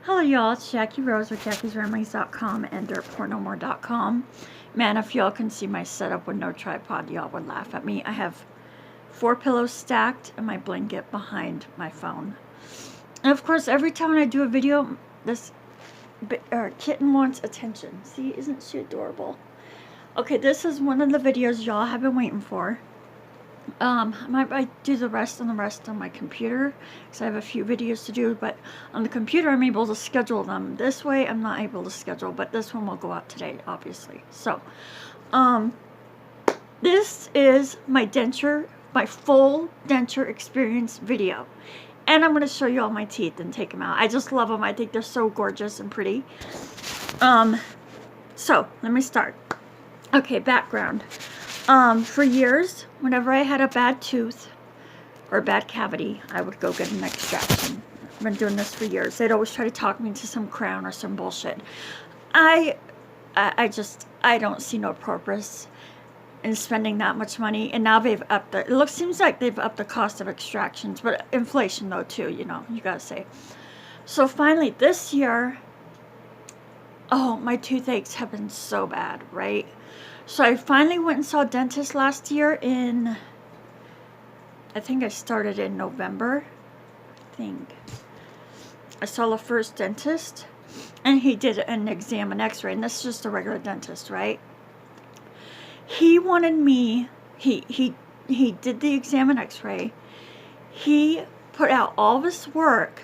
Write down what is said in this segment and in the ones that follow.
Hello y'all, it's Jackie Rose with Jackie'sRamblings.com and DirtPornomore.com. Man, if y'all can see my setup with no tripod, y'all would laugh at me. I have 4 pillows stacked and my blanket behind my phone. And of course, every time I do a video, this kitten wants attention. See, isn't she adorable? Okay, this is one of the videos y'all have been waiting for. I might do the rest on my computer because I have a few videos to do, but on the computer I'm able to schedule them. This way I'm not able to schedule, but this one will go out today, obviously. So, this is my denture, my full denture experience video. And I'm going to show you all my teeth and take them out. I just love them. I think they're so gorgeous and pretty. So, let me start. Okay, background. For years, whenever I had a bad tooth or a bad cavity, I would go get an extraction. I've been doing this for years. They'd always try to talk me into some crown or some bullshit. I don't see no purpose in spending that much money. And now they've upped the, seems like they've upped the cost of extractions, but inflation though too, you know, you gotta say. So finally this year, oh, my toothaches have been so bad, right? So I finally went and saw a dentist last year in, I think I started in November, I saw the first dentist, and he did an exam, an x-ray, and this is just a regular dentist, right? He wanted me, he did the exam and x-ray, he put out all this work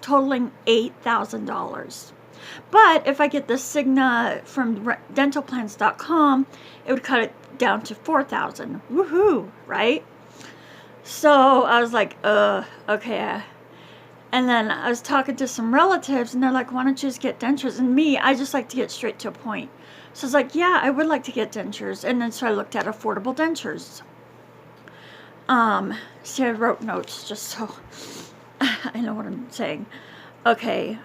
totaling $8,000. But if I get the Cigna from dentalplans.com, it would cut it down to $4,000. Woohoo, right? So I was like, okay. And then I was talking to some relatives, and they're like, why don't you just get dentures? And me, I just like to get straight to a point. So I was like, yeah, I would like to get dentures. And then so I looked at affordable dentures. See, I wrote notes just so I know what I'm saying. Okay,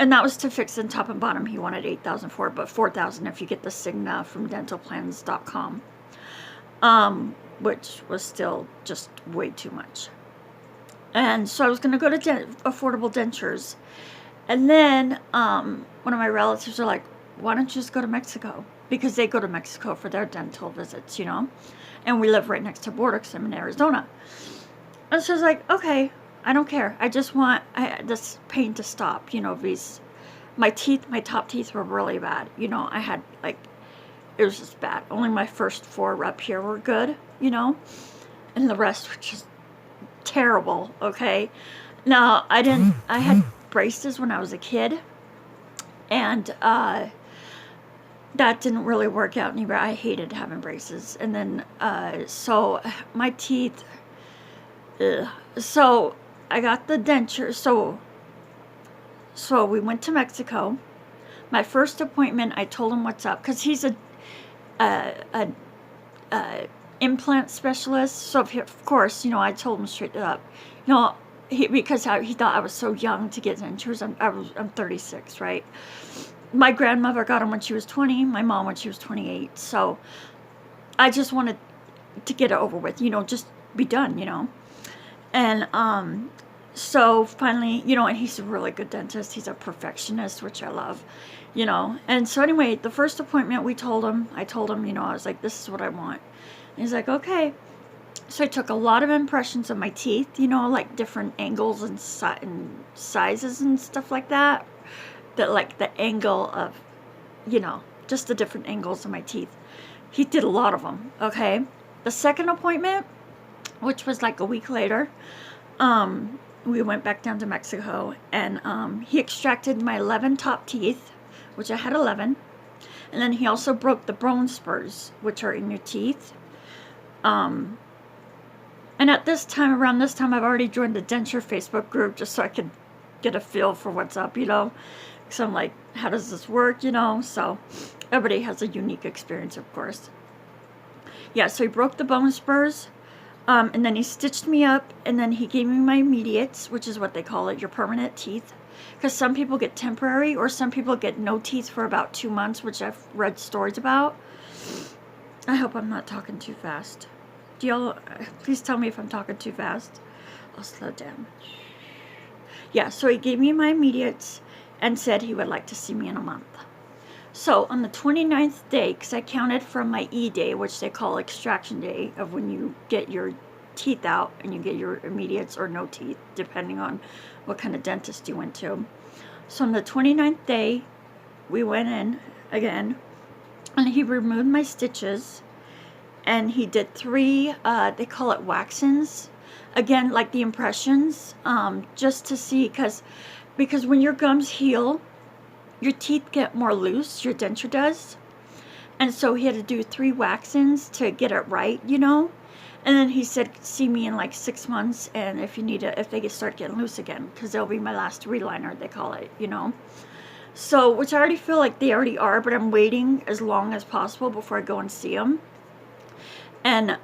and that was to fix the top and bottom. He wanted $8,000 for it, but $4,000 if you get the Cigna from dentalplans.com, which was still just way too much. And so I was going to go to affordable dentures, and then one of my relatives are like, "Why don't you just go to Mexico?" Because they go to Mexico for their dental visits, you know. And we live right next to border because I'm in Arizona. And so I was like, okay. I don't care. I just want this pain to stop. You know, my top teeth were really bad. You know, I had like, it was just bad. Only my first 4 up here were good, you know, and the rest were just terrible. Okay. Now I had braces when I was a kid, and that didn't really work out anywhere. I hated having braces. And then, so my teeth, so I got the denture. So we went to Mexico. My first appointment, I told him what's up, because he's a implant specialist. So of course, you know, I told him straight up, you know, because he thought I was so young to get dentures. I'm 36, right? My grandmother got them when she was 20. My mom when she was 28. So I just wanted to get it over with, you know, just be done, you know. And so finally, you know, and he's a really good dentist. He's a perfectionist, which I love, you know. And so anyway, the first appointment I told him, you know, I was like, this is what I want. And he's like, okay. So I took a lot of impressions of my teeth, you know, like different angles and sizes and stuff like that. That like the angle of, you know, just the different angles of my teeth. He did a lot of them, okay. The second appointment, which was like a week later, we went back down to Mexico, and he extracted my 11 top teeth, which I had 11, and then he also broke the bone spurs, which are in your teeth. And at this time, around this time, I've already joined the Denture Facebook group just so I could get a feel for what's up, you know. So I'm like, how does this work, you know? So everybody has a unique experience, of course. Yeah, so he broke the bone spurs. And then he stitched me up, and then he gave me my immediates, which is what they call it, your permanent teeth. Because some people get temporary, or some people get no teeth for about 2 months, which I've read stories about. I hope I'm not talking too fast. Do y'all, please tell me if I'm talking too fast. I'll slow down. Yeah, so he gave me my immediates and said he would like to see me in a month. So on the 29th day, because I counted from my E day, which they call extraction day, of when you get your teeth out and you get your immediates or no teeth, depending on what kind of dentist you went to. So on the 29th day, we went in again, and he removed my stitches, and he did 3, they call it waxins, again, like the impressions, just to see, because when your gums heal, your teeth get more loose, your denture does, and so he had to do 3 waxins to get it right, you know. And then he said, see me in like 6 months, and if you need it, if they start getting loose again, because they'll be my last reliner, they call it, you know. So, which I already feel like they already are, but I'm waiting as long as possible before I go and see them. And,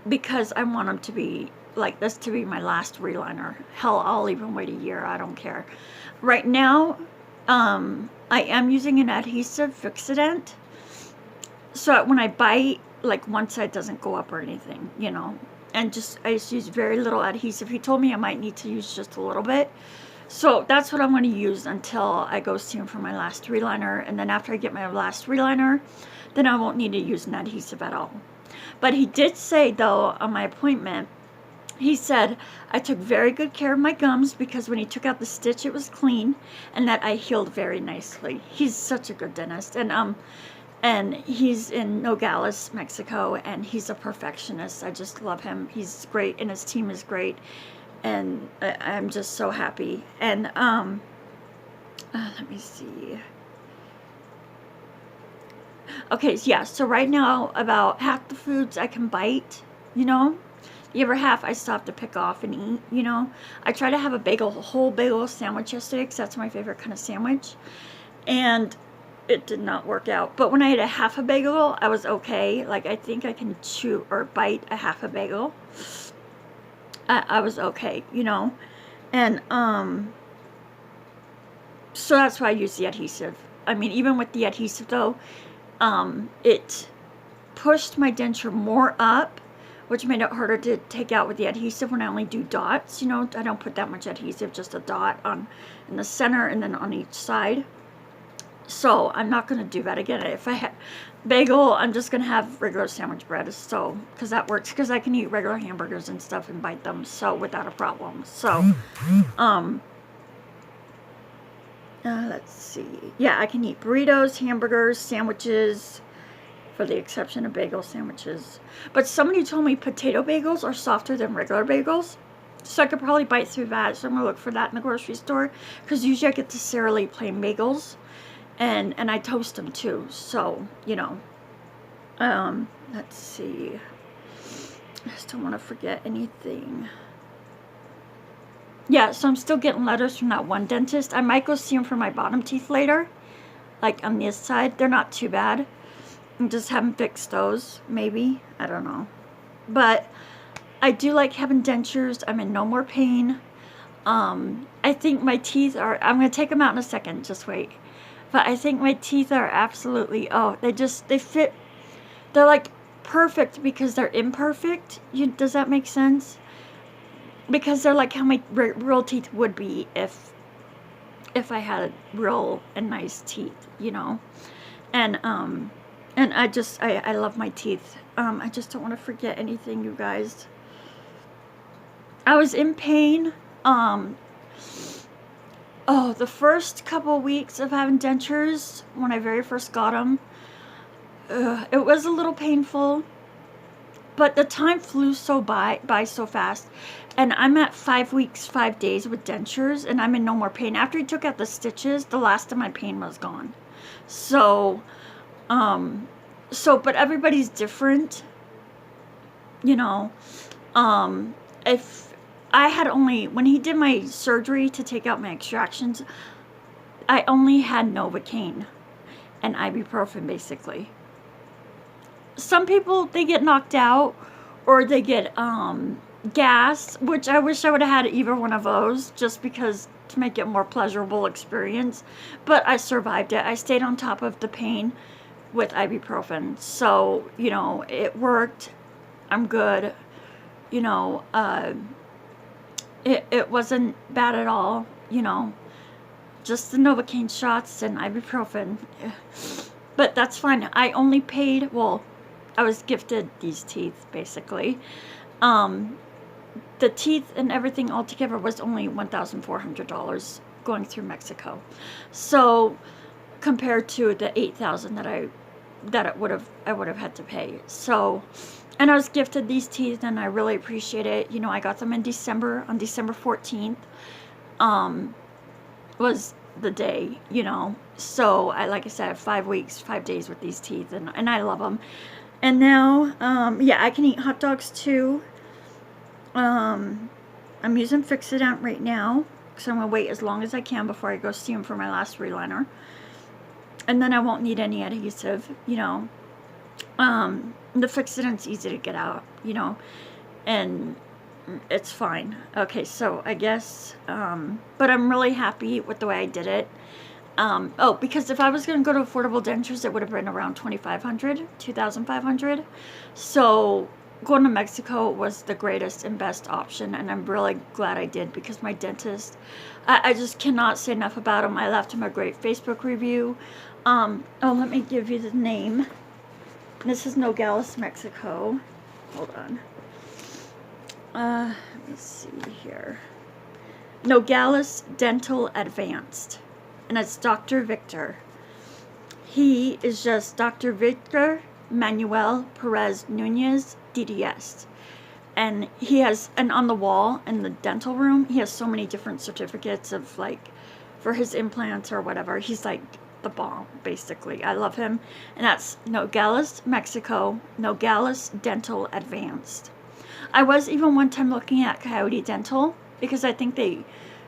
because I want them to be, like, this to be my last reliner. Hell, I'll even wait a year, I don't care. Right now, I am using an adhesive Fixodent, so when I bite, like, one side doesn't go up or anything, you know. And I just use very little adhesive. He told me I might need to use just a little bit. So that's what I'm going to use until I go see him for my last reliner. And then after I get my last reliner, then I won't need to use an adhesive at all. But he did say, though, on my appointment, he said I took very good care of my gums, because when he took out the stitch, it was clean, and that I healed very nicely. He's such a good dentist. And he's in Nogales, Mexico, and he's a perfectionist. I just love him. He's great, and his team is great, and I'm just so happy. And let me see. Okay, yeah, so right now, about half the foods I can bite, you know. The other half I still have to pick off and eat, you know. I try to have a whole bagel sandwich yesterday, because that's my favorite kind of sandwich. And it did not work out. But when I had a half a bagel, I was okay. Like, I think I can chew or bite a half a bagel. I was okay, you know. And, so that's why I use the adhesive. I mean, even with the adhesive, though, it pushed my denture more up, which made it harder to take out with the adhesive when I only do dots, you know. I don't put that much adhesive, just a dot in the center and then on each side. So I'm not going to do that again. If I had bagel, I'm just going to have regular sandwich bread, so, because that works, because I can eat regular hamburgers and stuff and bite them, so, without a problem. So, let's see. Yeah, I can eat burritos, hamburgers, sandwiches, for the exception of bagel sandwiches. But somebody told me potato bagels are softer than regular bagels, so I could probably bite through that. So I'm going to look for that in the grocery store, because usually I get the Sara Lee plain bagels. And I toast them too, so, you know. Let's see. I just don't want to forget anything. Yeah, so I'm still getting letters from that one dentist. I might go see him for my bottom teeth later, like on this side. They're not too bad. I just haven't fixed those, maybe. I don't know. But I do like having dentures. I'm in no more pain. I think my teeth are, I'm going to take them out in a second, just wait. But I think my teeth are absolutely, they fit, they're like perfect because they're imperfect. Does that make sense? Because they're like how my real teeth would be if I had real and nice teeth, you know. And I love my teeth. I just don't want to forget anything, you guys. I was in pain. The first couple weeks of having dentures, when I very first got them, it was a little painful, but the time flew by so fast, and I'm at 5 weeks, 5 days with dentures, and I'm in no more pain. After he took out the stitches, the last of my pain was gone. So, but everybody's different, you know. If I had only, when he did my surgery to take out my extractions, I only had Novocaine and ibuprofen, basically. Some people, they get knocked out, or they get gas, which I wish I would have had either one of those, just because, to make it a more pleasurable experience. But I survived it. I stayed on top of the pain with ibuprofen. So, you know, it worked. I'm good. You know, it wasn't bad at all, you know, just the Novocaine shots and ibuprofen. But that's fine. I only paid, well, I was gifted these teeth, basically. The teeth and everything altogether was only $1,400 going through Mexico. So compared to the $8,000 that I would have had to pay. So, and I was gifted these teeth, and I really appreciate it. You know, I got them in December, on December 14th. Was the day, you know. So I, like I said, I have 5 weeks, 5 days with these teeth, and I love them. And now, yeah, I can eat hot dogs too. I'm using Fixodent right now, because I'm going to wait as long as I can before I go see him for my last reliner. And then I won't need any adhesive, you know. The Fixodent's easy to get out, you know, and it's fine. Okay, so I guess, but I'm really happy with the way I did it. Oh, because if I was going to go to affordable dentures, it would have been around $2,500, $2,500. So going to Mexico was the greatest and best option, and I'm really glad I did, because my dentist, I just cannot say enough about him. I left him a great Facebook review. Oh, let me give you the name. This is Nogales, Mexico. Hold on. Let me see here. Nogales Dental Advanced. And it's Dr. Victor. He is just Dr. Victor Manuel Perez Nunez, D.D.S. And he has, and on the wall in the dental room, he has so many different certificates of, like, for his implants or whatever. He's like the bomb, basically. I love him. And that's Nogales, Mexico, Nogales Dental Advanced. I was even one time looking at Coyote Dental, because I think they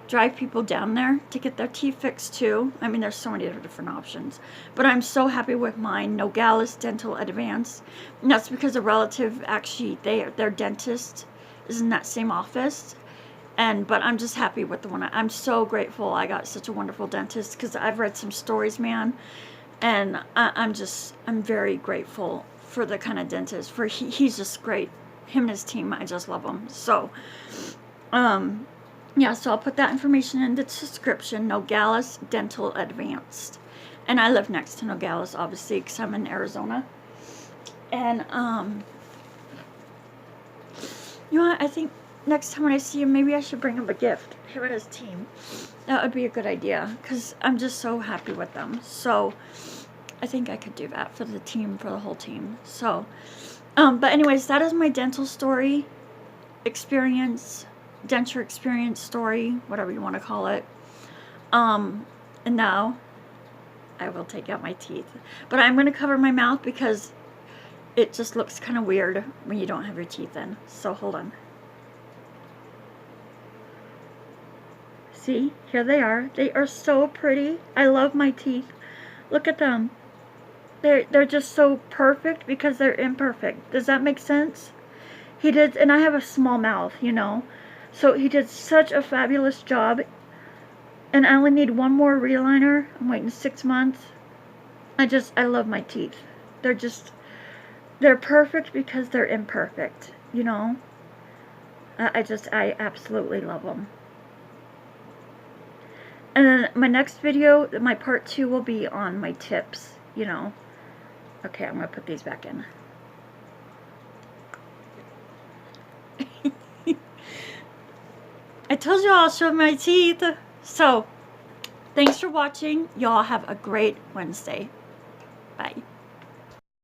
drive people down there to get their teeth fixed too. I mean, there's so many different options. But I'm so happy with mine, Nogales Dental Advanced. And that's because a relative, actually, their dentist is in that same office. But I'm just happy with the one. I'm so grateful I got such a wonderful dentist, because I've read some stories, man. And I'm very grateful for the kind of dentist. He's just great. Him and his team, I just love them. So, yeah, so I'll put that information in the description. Nogales Dental Advanced. And I live next to Nogales, obviously, because I'm in Arizona. And, you know what, I think next time when I see him, maybe I should bring him a gift. Him and his team. That would be a good idea, because I'm just so happy with them. So, I think I could do that for the team, for the whole team. So, but anyways, that is my dental story, experience, denture experience story, whatever you want to call it. And now I will take out my teeth. But I'm going to cover my mouth, because it just looks kind of weird when you don't have your teeth in. So hold on. See, here they are. They are so pretty. I love my teeth. Look at them. They're just so perfect, because they're imperfect. Does that make sense? He did, and I have a small mouth, you know. So he did such a fabulous job. And I only need one more reliner. I'm waiting 6 months. I love my teeth. They're perfect because they're imperfect, you know. I absolutely love them. And then my next video, my part 2, will be on my tips, you know. Okay, I'm going to put these back in. I told you I'll show my teeth. So, thanks for watching. Y'all have a great Wednesday.